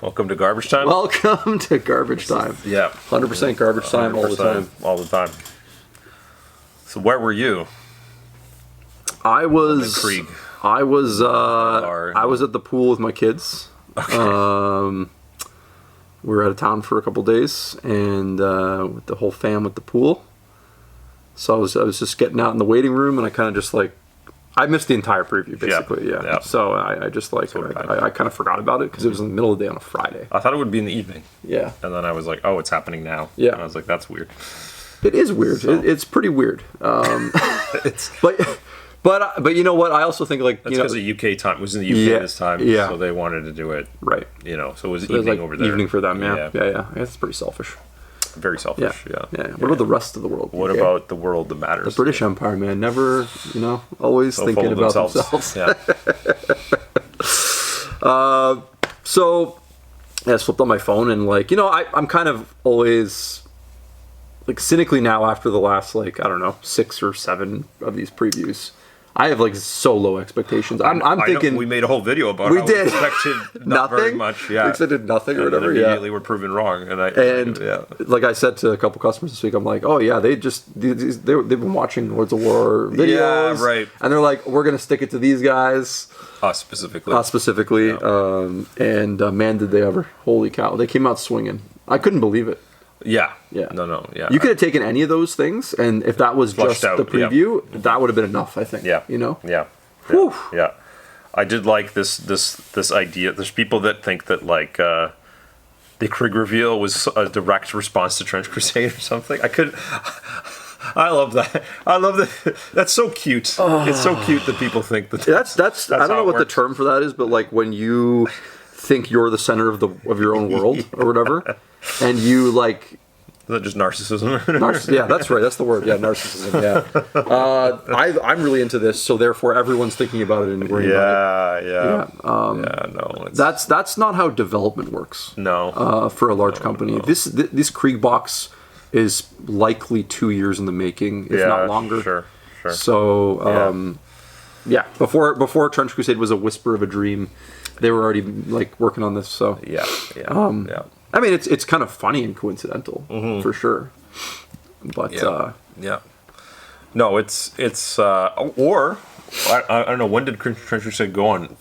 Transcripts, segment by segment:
Welcome to garbage time. Welcome to garbage time. Yeah. 100% garbage time all the time. All the time. So where were you? I was Krieg. I was at the pool with my kids. Okay. We were out of town for a couple days, and with the whole fam at the pool. So I was just getting out in the waiting room, and I kind of just like, I missed the entire preview basically. Yeah. So I just like I kind of forgot about it because it was in the middle of the day on a Friday. I thought it would be in the evening. Yeah. And then I was like, oh, it's happening now. Yeah. And I was like, that's weird. It is weird. So. It's pretty weird. But you know what? I also think like that's because the UK time it was in the UK this time. Yeah. So they wanted to do it right. You know, so it was evening over there. Evening for them. Yeah. I guess it's pretty selfish. Very selfish. Yeah. What about the rest of the world? What about the world that matters? The British Empire, man. Never, always so thinking about themselves. Yeah. So, I flipped on my phone and I'm kind of always cynically now after the last 6 or 7 of these previews. I have so low expectations. I'm thinking we made a whole video about we how did. We expected not very much. Yeah, we expected nothing or whatever. Immediately we're proven wrong. Like I said to a couple customers this week, I'm like, oh yeah, they've been watching Lords of War videos. Yeah, right. And they're like, we're gonna stick it to these guys. Us specifically. Yeah. Man, did they ever! Holy cow, they came out swinging. I couldn't believe it. Yeah. Yeah. No. Yeah. You could have taken any of those things, and if that was just the preview, that would have been enough. I think. Yeah. Yeah. Whew. Yeah. I did like this idea. There's people that think that the Krieg reveal was a direct response to Trench Crusade or something. I love that. I love that. That's so cute. It's so cute that people think that. That's I don't know what the term for that is, but when you think you're the center of your own world or whatever. And you Is that just narcissism? Yeah, that's right. That's the word. Yeah, narcissism. Yeah. I'm really into this, so therefore everyone's thinking about it and worrying about it. No. That's not how development works. No. For a large company, this Krieg box is likely 2 years in the making, if not longer. Sure. So before Trench Crusade was a whisper of a dream, they were already working on this. So yeah. I mean, it's kind of funny and coincidental, for sure. But no, it's or I don't know, when did Trench Crusade go on?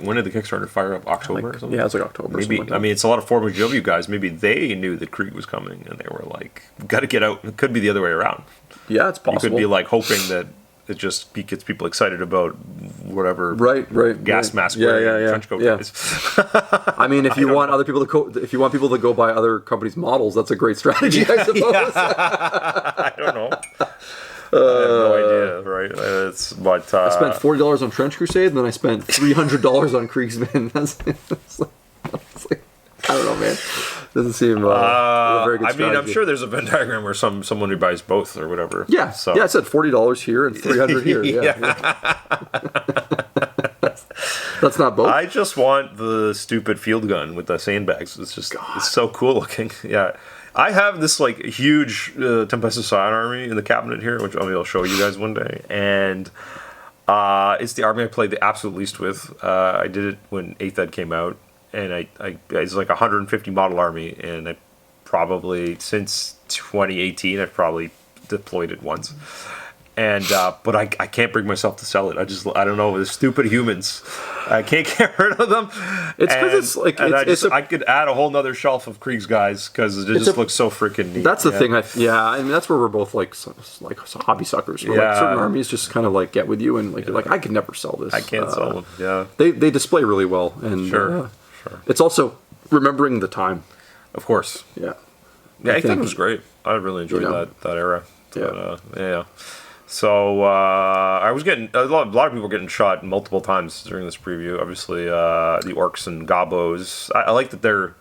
When did the Kickstarter fire up? October or something? Yeah, it's October. Maybe I mean it's a lot of 4BW guys. Maybe they knew that Krieg was coming and they were like, got to get out. It could be the other way around. Yeah, it's possible. You could be hoping that it just gets people excited about whatever gas mask trench coat guys. I mean, if you want people to go buy other companies' models, that's a great strategy, I suppose. I don't know. I have no idea, right? I spent $40 on Trench Crusade, and then I spent $300 on Kriegsman. I don't know, man. Doesn't seem a very good strategy. I mean, I'm sure there's a Venn diagram where someone who buys both or whatever. Yeah. So. Yeah, I said $40 here and $300 here. Yeah. That's not both. I just want the stupid field gun with the sandbags. It's so cool looking. Yeah. I have this huge Tempestus Scion army in the cabinet here, which I'll show you guys one day. And it's the army I played the absolute least with. I did it when 8th Ed came out. And it's 150 model army, and I probably since 2018 I've probably deployed it once, and but I can't bring myself to sell it. I don't know, the stupid humans. I can't get rid of them. It's because I could add a whole nother shelf of Krieg's guys because it just looks so freaking neat. That's the thing. I mean that's where we're both hobby suckers. Where, certain armies just kind of get with you, and you're like, I could never sell this. I can't sell them. Yeah, they display really well, and Sure. It's also remembering the time. Of course. Yeah. I think it was great. I really enjoyed that era. Yeah. Yeah. So I was getting a lot of people getting shot multiple times during this preview. Obviously, the orcs and gobos. I like that they're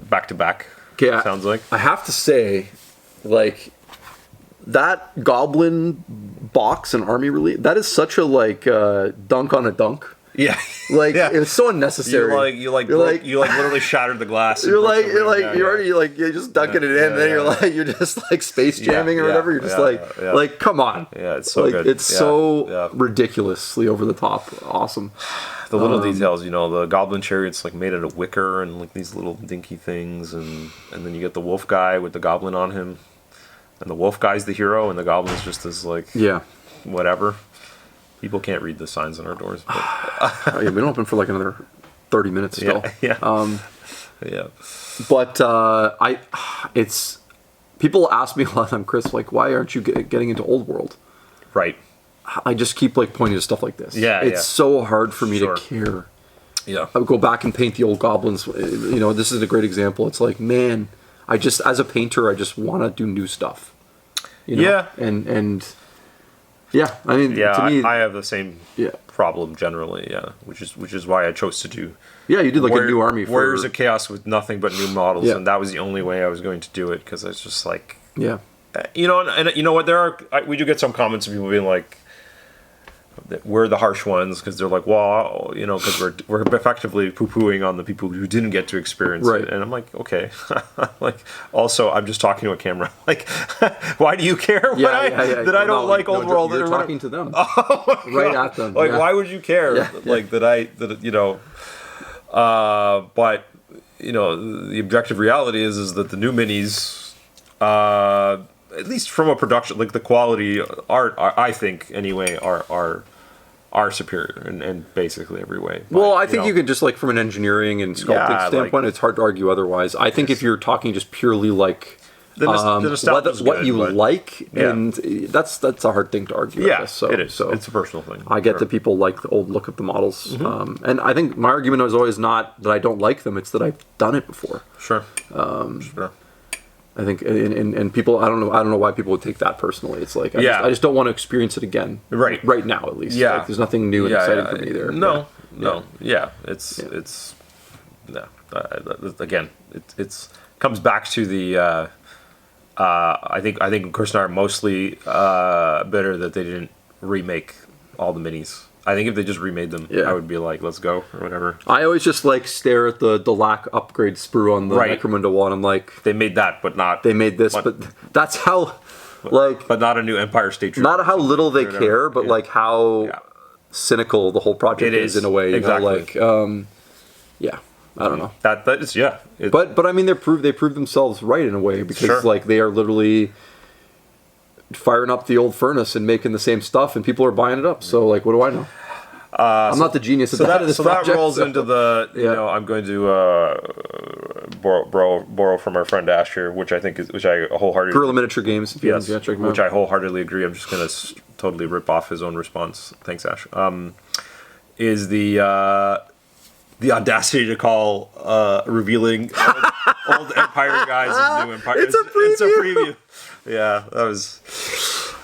back to back. Okay, sounds like. I have to say, that goblin box and army release. That is such a dunk on a dunk. Yeah. Like Yeah. it was so unnecessary. You literally shattered the glass. You're just dunking it in, and then you're just like space jamming or whatever. You're just like, come on. Yeah, it's so like, good. It's so ridiculously over the top. Awesome. The little details, the goblin chariot's like made out of wicker and like these little dinky things, and then you get the wolf guy with the goblin on him, and the wolf guy's the hero, and the goblin's just as like whatever. People can't read the signs on our doors. But we don't open for like another 30 minutes still. Yeah. But it's people ask me a lot of time, Chris, like, why aren't you getting into Old World? Right. I just keep like pointing to stuff like this. It's so hard for me to care. Yeah. I would go back and paint the old goblins. This is a great example. It's like, man, as a painter, I just want to do new stuff. Yeah. And yeah, I mean, to me, I have the same problem generally. Yeah, which is why I chose to do. Yeah, you did like a new army. Warriors of Chaos with nothing but new models, and that was the only way I was going to do it because it's just like, and you know what? We do get some comments of people being like, we're the harsh ones because they're like, well, because we're effectively poo-pooing on the people who didn't get to experience it, and I'm like, okay, like, also I'm just talking to a camera, like, why do you care that I don't like Old World? You're talking to them, right at them. Like, why would you care? Like but the objective reality is that the new minis, at least from a production, like the quality are I think anyway, are superior in basically every way. Well, I think you could just like from an engineering and sculpting standpoint, it's hard to argue otherwise. I think if you're talking just purely like what you like, and that's a hard thing to argue. Yeah, I guess. So, it is. It's a personal thing. I get that people like the old look of the models, and I think my argument was always not that I don't like them; it's that I've done it before. Sure. I think, and people, I don't know why people would take that personally. It's like, I just don't want to experience it again. Right now, at least. Yeah. Like, there's nothing new and exciting for me there. No. Yeah. Again, it's comes back to the, I think Chris and I are mostly bitter that they didn't remake all the minis. I think if they just remade them, I would be like, let's go, or whatever. I always just like stare at the lack upgrade sprue on the Necromunda wall, and I'm like, they made that, but not. They made this, but that's how, like, but not a new Empire State Trooper. Not how little they care, but like how cynical the whole project is in a way. Exactly. I don't know. That is But I mean, they proved themselves right in a way because like they are literally firing up the old furnace and making the same stuff, and people are buying it up. So like, what do I know? I'm not the genius of this project. That rolls into the I'm going to borrow from our friend Ash here, which I wholeheartedly Guerrilla Miniature Games. Which I wholeheartedly agree. I'm just going to totally rip off his own response. Thanks, Ash. Is the audacity to call revealing old Empire guys as new Empire? It's a preview. Yeah, that was.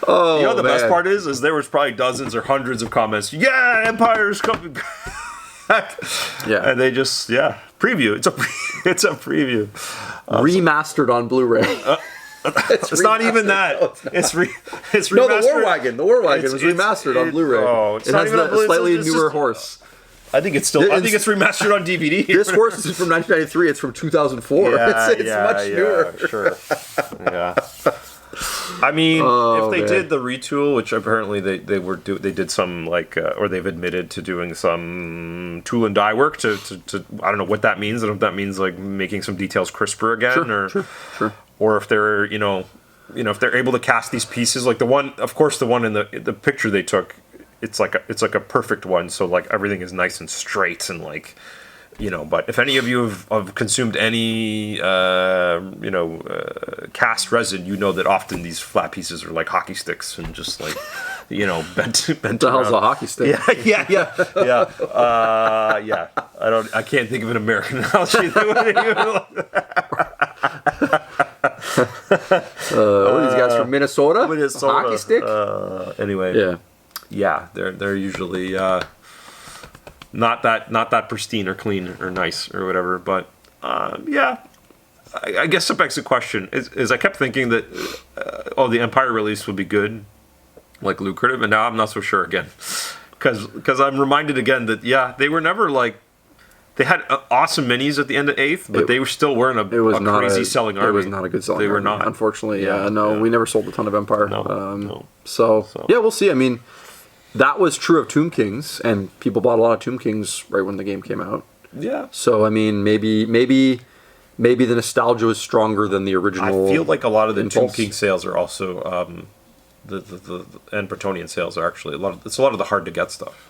Oh, the best part is there was probably dozens or hundreds of comments. Yeah, Empire's coming back. Yeah, and they just preview. It's a preview. Remastered on Blu-ray. It's not even that. No, it's remastered. No, the War Wagon was remastered on Bluray. Oh, it has a slightly newer horse. I think it's remastered on DVD. This horse is from 1993. It's from 2004. It's much newer. Sure. Yeah. I mean, if they did the retool, which apparently they did some or they've admitted to doing some tool and die work to I don't know what that means. I don't know if that means like making some details crisper again, sure. Or if they're if they're able to cast these pieces like the one in the picture they took, it's like a perfect one. So like everything is nice and straight and like. But if any of you have consumed any, cast resin, you know that often these flat pieces are like hockey sticks and just like, bent What the hell's a hockey stick? Yeah. I can't think of an American analogy that would even. What are these guys from Minnesota? Hockey stick. Anyway. Yeah. They're usually. Not that pristine or clean or nice or whatever, but I guess it begs the question is I kept thinking that the Empire release would be good, like lucrative, and now I'm not so sure again. because I'm reminded again that they were never like. They had awesome minis at the end of 8th, but they still weren't a crazy selling army. It was not a good selling army. They were not. Unfortunately, we never sold a ton of Empire. No. So, we'll see. I mean, that was true of Tomb Kings, and people bought a lot of Tomb Kings right when the game came out. Yeah. So, I mean, maybe the nostalgia was stronger than the original. I feel like a lot of the Tomb King sales are also the and Bretonian sales are actually a lot of the hard to get stuff.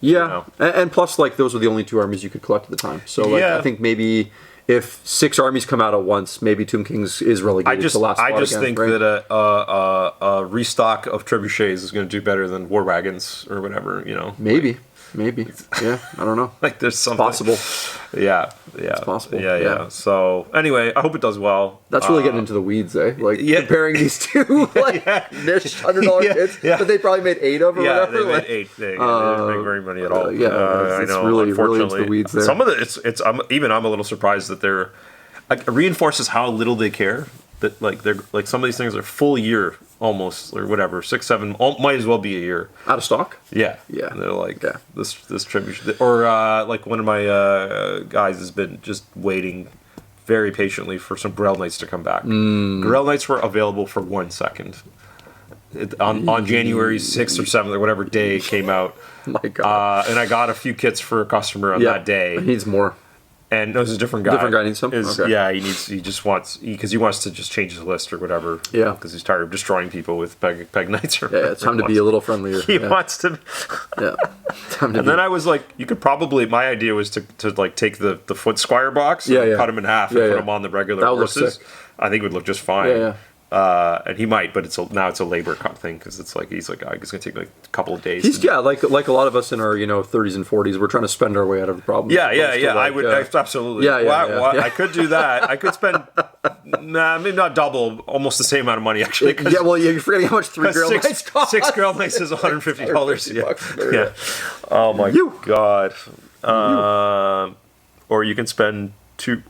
Yeah, and plus, like, those were the only 2 armies you could collect at the time. So, like, I think maybe if 6 armies come out at once, maybe Tomb Kings is relegated to last spot I just again, think right? that a restock of trebuchets is going to do better than war wagons or whatever, Maybe. Yeah, I don't know. Like, there's something. It's possible. Yeah. It's possible. Yeah. So, anyway, I hope it does well. That's really getting into the weeds, eh? Like, comparing these 2, like, niche $100 kits that they probably made 8 of or whatever. They made 8. They didn't make very money at all. It's I know, really unfortunately. into the weeds there. Some of it, I'm a little surprised that they're, like, it reinforces how little they care. That, like, they're, like, some of these things are full year almost, or whatever, 6, 7, might as well be a year. Out of stock? Yeah. And they're like, this tribute, or like one of my guys has been just waiting very patiently for some Grell Knights to come back. Grell Knights were available for 1 second. On January 6th or 7th or whatever day it came out. My God. And I got a few kits for a customer on that day. He needs more. And no, it's a different guy. Different guy needs some? Okay. Yeah, he just wants, because he wants to just change his list or whatever. Yeah. Because he's tired of destroying people with peg knights. Or it's time to be a little friendlier. He wants to. Yeah. And then I was like, you could probably, my idea was to like take the foot squire box and cut him in half and put him on the regular horses. I think it would look just fine. Yeah. And he might, but now it's a labor thing because it's like he's gonna take like a couple of days. He's like a lot of us in our 30s and 40s, we're trying to spend our way out of the problem. Yeah. I would absolutely. I could do that. I could spend maybe not double, almost the same amount of money actually. You're forgetting how much 3 Grell Knights cost. 6 Grell Knights is $150. Yeah. Oh my God. Or you can spend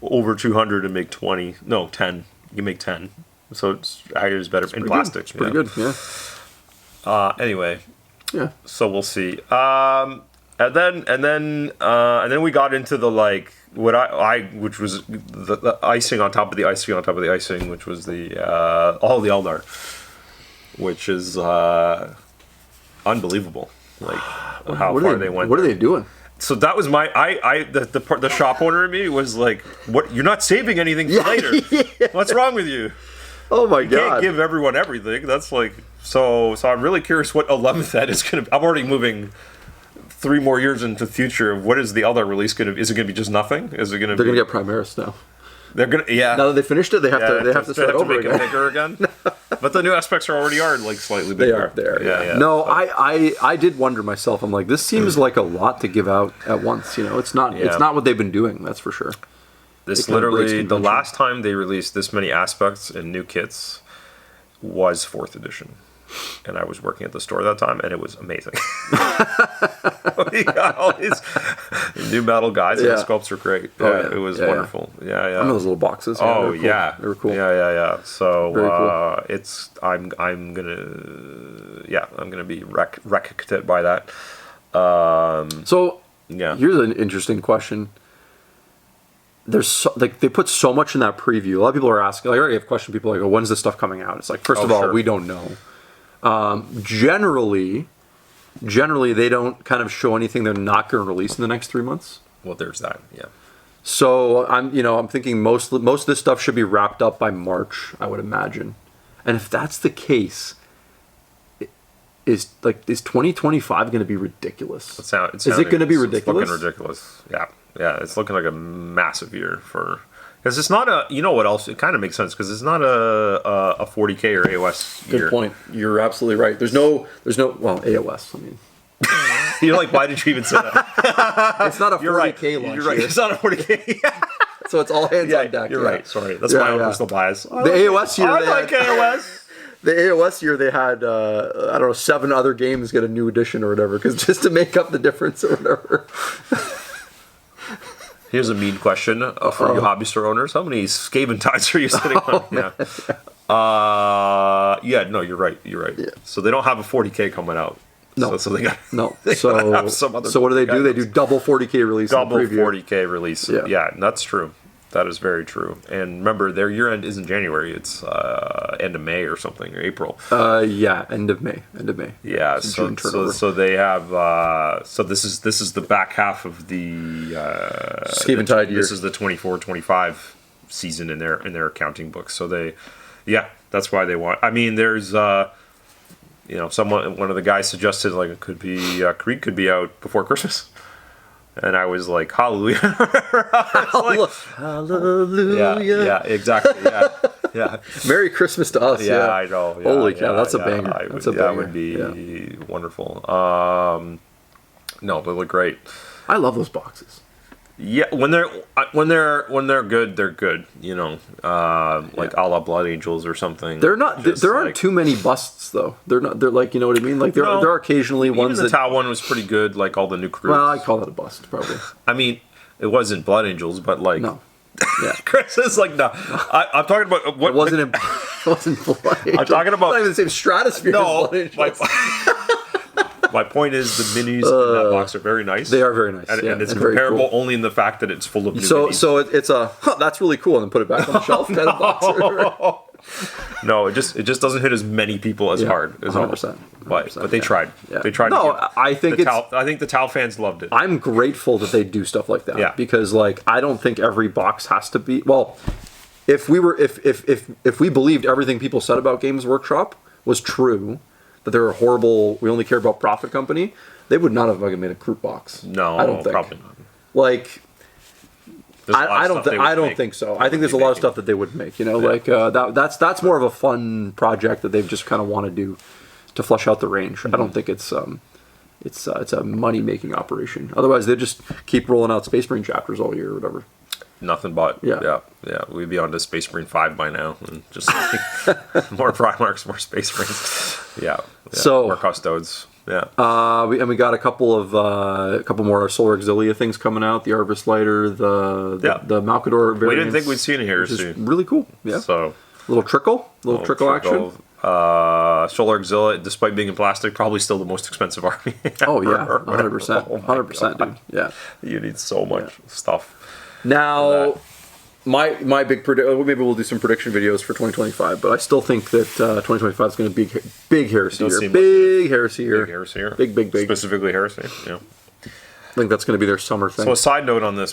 over 200 and make 20. No, 10. You can make 10. So it's better in plastic. It's pretty good, yeah. Anyway, so we'll see. And then we got into the like which was the icing on top of the icing on top of the icing, which was the all the Eldar, which is unbelievable. Like how far they went. What are they doing? So that was the shop owner in me was like, "What? You're not saving anything for later? What's wrong with you?" Oh my God! You can't give everyone everything. That's like so. I'm really curious what 11th Ed is going to. I'm already moving 3 more years into the future. What is the Eldar release going to? Is it going to be just nothing? Is it going to? They're going to get Primaris now. They're going to Now that they finished it, they have to start over again. It bigger again. But the new aspects already are like slightly bigger. They are. Yeah. No, I did wonder myself. I'm like, this seems like a lot to give out at once. It's not. It's not what they've been doing. That's for sure. This literally, the last time they released this many aspects and new kits was 4th edition. And I was working at the store that time, and it was amazing. We got all these new metal guys, and the sculpts are great. It was wonderful. Yeah. I remember those little boxes. They were cool. Yeah. So cool. it's I'm gonna be wrecked by that. Here's an interesting question. There's they put so much in that preview. A lot of people are asking. I already have questions. People are like, when's this stuff coming out? It's like, first of all, we don't know. Generally, they don't kind of show anything they're not going to release in the next 3 months. Well, there's that. Yeah. So I'm thinking most of this stuff should be wrapped up by March, I would imagine. And if that's the case, is 2025 going to be ridiculous? Is it going to be ridiculous? It's looking ridiculous. Yeah, it's looking like a massive year for, because it's not a, what else, it kind of makes sense, because it's not a 40K or AOS year. Good point. You're absolutely right. There's no, well, AOS, I mean. You're like, why did you even say that? It's not a 40K launch. You're right. It's not a 40K. So it's all hands on deck. You're right. Sorry. That's my own personal bias. The AOS year. I like AOS. The AOS year, they had, 7 other games get a new edition or whatever, because just to make up the difference or whatever. Here's a mean question for you hobby store owners. How many Skaven ties are you sitting on? No, you're right. Yeah. So they don't have a 40K coming out. No. So they got No. they So gotta have some other what do they do? They items. do double 40K release. Double and preview. 40K release. Yeah. Yeah, that's true. That is very true. And remember, their year end isn't January. It's end of May or something, or April. Yeah, end of May. Yeah, It's a June so turnover. so they have so this is the back half of the Skaven Tide year. This is the 24-25 season in their accounting books. So that's why they want. I mean, there's one of the guys suggested like it could be Creed could be out before Christmas. And I was like, hallelujah. Hallelujah. Yeah, exactly. Yeah. Merry Christmas to us. Yeah, I know. Yeah, Holy cow, that's a banger. That's a banger. That would be wonderful. No, they look great. I love those boxes. Yeah, when they're good, they're good. You know, like a la Blood Angels or something. They're not. There aren't too many busts though. They're not. They're like, you know what I mean. Like there are occasionally ones the that. Tau one was pretty good. Like all the new crews. Well, I call that a bust probably. I mean, it wasn't Blood Angels, but like No. Yeah. Chris is like no. I'm talking about what It wasn't Blood Angels. I'm talking about Not even the same stratosphere. no. As Blood Angels. My point is the minis in that box are very nice. They are very nice, and it's comparable only in the fact that it's full of new minis. So it's a that's really cool, and then put it back on the shelf kind of box. No, it just doesn't hit as many people as hard as 100%. But they tried. Yeah. They tried. No, I think I think the Tau fans loved it. I'm grateful that they do stuff like that. Yeah. Because like I don't think every box has to be well. If we believed everything people said about Games Workshop was true, that they're a horrible, we only care about profit company, they would not have fucking made a Kroot box. No, I don't think. Probably not. Like, I don't make. think so. I think there's a lot of stuff that they would make. You know, like that's more of a fun project that they've just kind of want to do to flush out the range. Mm-hmm. I don't think it's a money making operation. Otherwise, they just keep rolling out Space Marine chapters all year or whatever. Nothing but yeah. We'd be on to Space Marine 5 by now, and just like, more Primarchs, more Space Marines. Yeah. So more Custodes. Yeah. We got a couple more Solar Auxilia things coming out. The Arbus Lighter, the Malkador variants. We didn't think we'd see it in here. Which is really cool. Yeah. So little trickle action. Solar Auxilia, despite being in plastic, probably still the most expensive army. Oh yeah, 100%, 100%, dude. Yeah. You need so much stuff. Now, my big maybe we'll do some prediction videos for 2025, but I still think that 2025 is going to be big heresy year. Big heresy year. Big. Specifically heresy. Yeah. I think that's going to be their summer thing. So a side note on this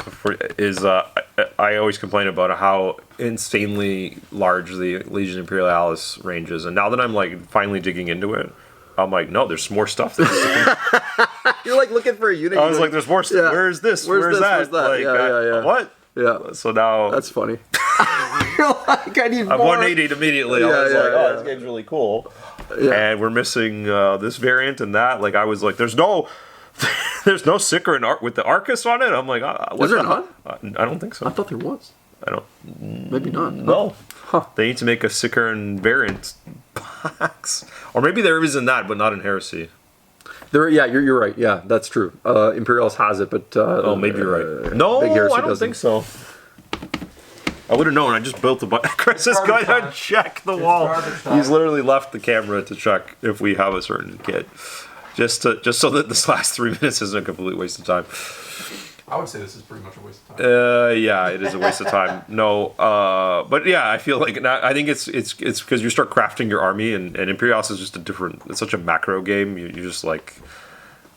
is I always complain about how insanely large the Legion Imperialis range is, and now that I'm like finally digging into it, I'm like, no, there's more stuff. You're like looking for a unit. I was like, there's more stuff. Yeah. Where's this? Where's that? Like, yeah. What? Yeah. So now that's funny. You're like, I need more. I'm 180 immediately. I was like, this game's really cool. Yeah. And we're missing this variant and that. Like, I was like, there's no Sicker and with the Arcus on it. I'm like, was there not? I don't think so. I thought there was. I don't. Maybe not. No. Huh. They need to make a Sicker and variant box, or maybe there is in that, but not in Heresy. You're right. Yeah, that's true. Imperialis has it, but maybe you're right. No, I don't think so. I would have known. I just built the button. Chris is going to check the wall. He's literally left the camera to check if we have a certain kit, just so that this last 3 minutes isn't a complete waste of time. I would say this is pretty much a waste of time. Yeah, it is a waste of time. No, but yeah, I feel like I think it's because you start crafting your army, and Imperialis is just it's such a macro game. You just like,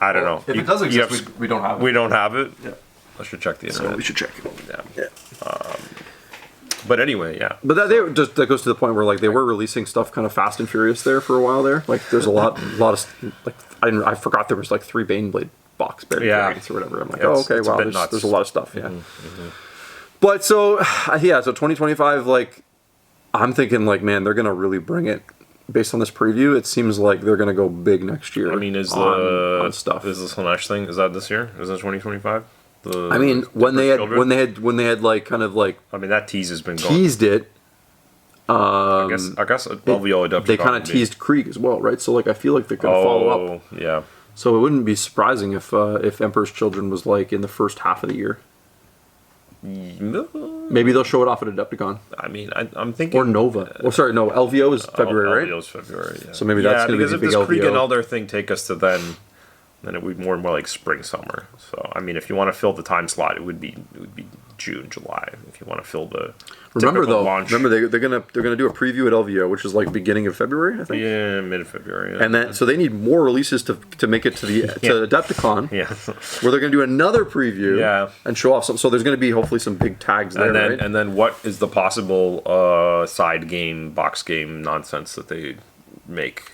I don't know. If it does exist, we don't have it. We don't have it. Yeah. I should check the internet. So we should check it. Yeah. But anyway, yeah. But that goes to the point where like they were releasing stuff kind of fast and furious there for a while there. Like there's a lot of like I forgot there was like 3 Baneblade box variants or whatever. I'm like, there's a lot of stuff. Yeah. Mm-hmm. But so 2025, like I'm thinking like, man, they're gonna really bring it. Based on this preview, it seems like they're gonna go big next year. I mean, is on stuff? Is the Slanesh thing? Is that this year? Is that 2025? I mean, when they had like kind of like. I mean, that tease has been teased it. I guess LVO adoption. They kind of teased Krieg as well, right? So like, I feel like they're gonna follow up. Yeah. So it wouldn't be surprising if Emperor's Children was like in the first half of the year. Maybe they'll show it off at Adepticon. I mean, I'm thinking... Or Nova. No, LVO is February, right? LVO is February, yeah. So maybe that's going to be the big LVO. Because if this Krieg and Eldar thing take us to then it would be more like spring, summer. So, I mean, if you want to fill the time slot, it would be June, July. If you want to fill the launch. They're gonna do a preview at LVO, which is like beginning of February, I think. Yeah, mid-February. Yeah. And then so they need more releases to make it to the to Adepticon. Yeah. Where they're gonna do another preview. Yeah. And show off some. So there's gonna be hopefully some big tags there. Right? And then what is the possible side game, box game nonsense that they make?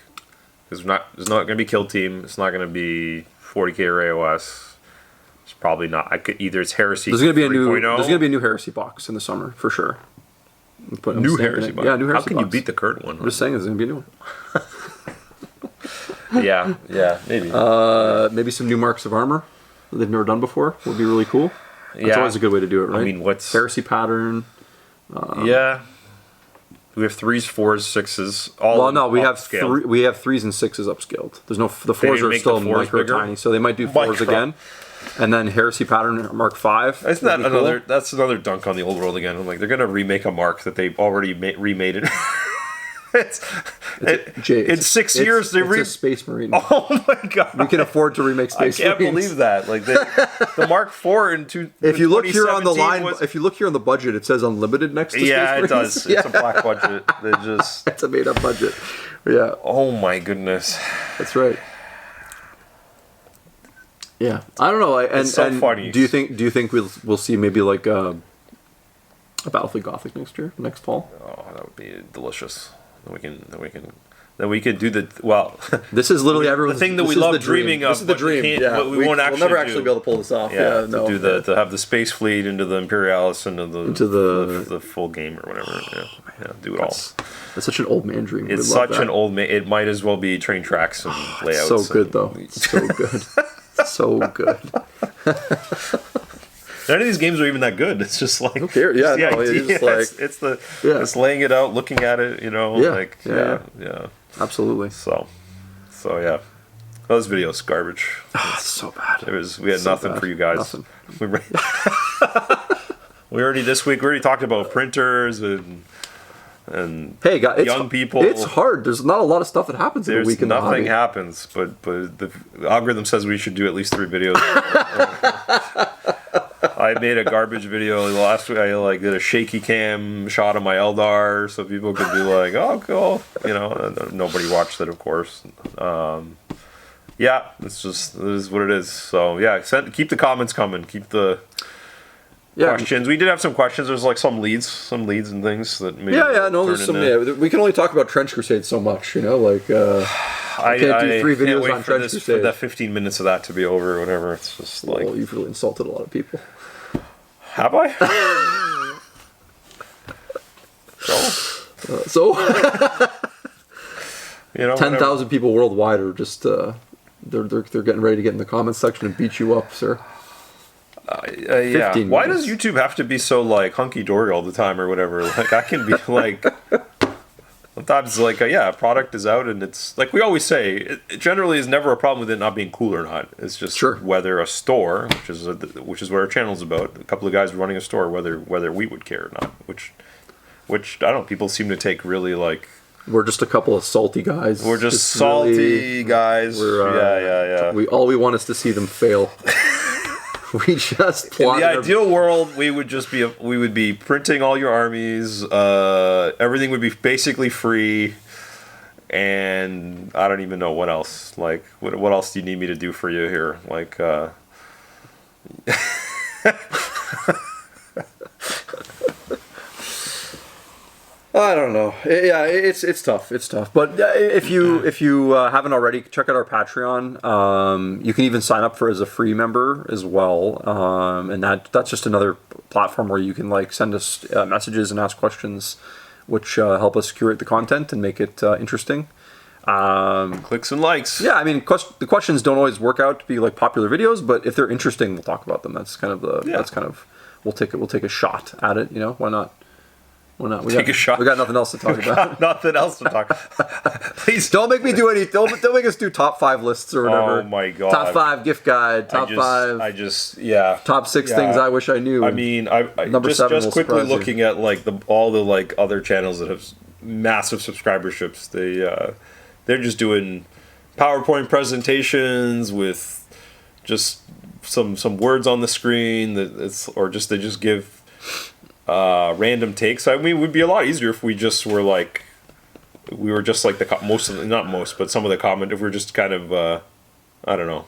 Because there's not gonna be Kill Team. It's not gonna be 40k or AOS. It's probably not. It's Heresy. There's gonna be a new Heresy box in the summer for sure. New Heresy box. Yeah, new Heresy box. How can you beat the current one? I'm just saying there's gonna be a new one. yeah, maybe. Maybe some new marks of armor that they've never done before would be really cool. That's always a good way to do it, right? I mean, what's Heresy pattern? Yeah. We have 3s, 4s, 6s. We have 3s and 6s upscaled. There's no the 4s are still micro tiny, so they might do 4s again. And then Heresy pattern Mark 5. Isn't that another? Cool? That's another dunk on the old world again. I'm like, they're gonna remake a mark that they've already remade it. In 6 years, they it's a Space Marine. Oh my god! We can afford to remake Space Marines. I can't believe that. Like the Mark IV in two. If you look here on the line, if you look here on the budget, it says unlimited next to Space Marines. It does. It's a black budget. It's a made up budget. Yeah. Oh my goodness. That's right. Yeah, I don't know. It's so funny. Do you think we'll see maybe like a Battlefield Gothic next fall? Oh, that would be delicious. Then we could do the well. This is literally the thing that we love dreaming of. This is the dream. We'll never actually be able to pull this off. To have the space fleet into the Imperialis into the full game or whatever. Do it all. That's such an old man dream. It's such an old man. It might as well be train tracks and layouts. So good though. So good. So good. None of these games are even that good. It's just like who cares? Yeah, it's laying it out, looking at it. Yeah. Absolutely. So yeah. Those videos garbage. It's so bad. We had nothing for you guys. Nothing. We already talked about printers and hey, guys, young people. It's hard. There's not a lot of stuff that happens in a week in the hobby. Nothing happens, but the algorithm says we should do at least 3 videos. I made a garbage video last week. I did a shaky cam shot of my Eldar, so people could be like, "Oh, cool," Nobody watched it, of course. It is what it is. So yeah, keep the comments coming. Keep the questions. We did have some questions. There's like some leads and things that maybe there's some. Yeah, we can only talk about Trench Crusade so much, I can't do 3 videos on Trench Crusade. For that 15 minutes of that to be over or whatever. It's just like you've really insulted a lot of people. Have I? So 10,000 people worldwide are just they're getting ready to get in the comments section and beat you up, sir. Yeah. Why does YouTube have to be so like hunky dory all the time or whatever? Like I can be like. Sometimes a product is out and it's like we always say. It generally is never a problem with it not being cool or not. It's just whether a store, which is what our channel's about. A couple of guys running a store, whether we would care or not. Which I don't know. People seem to take really like. We're just a couple of salty guys. We're just salty guys. Yeah. All we want is to see them fail. We just in the ideal world, we would be printing all your armies. Everything would be basically free, and I don't even know what else. Like, what else do you need me to do for you here? Like, I don't know. Yeah, it's tough. It's tough. But if you haven't already, check out our Patreon. You can even sign up as a free member as well. And that's just another platform where you can send us messages and ask questions, which help us curate the content and make it interesting. Clicks and likes. Yeah, I mean, the questions don't always work out to be popular videos, but if they're interesting, we'll talk about them. That's kind of we'll take a shot at it. Why not? Why not? Take a shot. We got nothing else to talk about. Nothing else to talk. Please don't make me do any. Don't make us do top 5 lists or whatever. Oh my god. Top 5 gift guide. Top 5. Top 6 things I wish I knew. I mean, I Number 7 just will quickly surprise you. looking at like all the like other channels that have massive subscriberships. They're just doing PowerPoint presentations with just some words on the screen they just give random takes. I mean, it would be a lot easier if we were just like but some of the comment, if we're just kind of I don't know,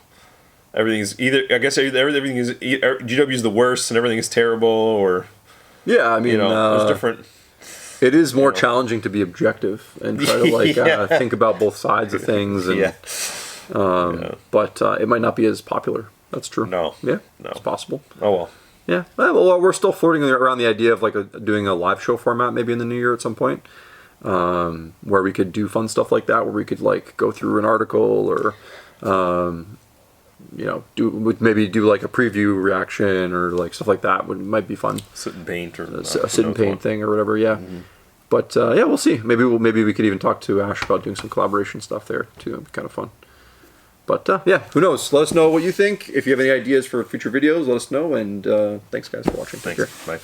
everything is GW is the worst and everything is terrible, or yeah, I mean, there's different. It is more challenging to be objective and try to think about both sides of things, and but it might not be as popular. That's true. No, it's possible. Oh well. Yeah, well, we're still floating around the idea of like doing a live show format maybe in the new year at some point, where we could do fun stuff like that, where we could like go through an article or, maybe do like a preview reaction or like stuff like that. Might be fun. Sit and paint or a sit and paint thing or whatever. Yeah, but we'll see. Maybe we could even talk to Ash about doing some collaboration stuff there too. It'd be kind of fun. But who knows? Let us know what you think. If you have any ideas for future videos, let us know. And thanks, guys, for watching. Thanks. Take care. Bye.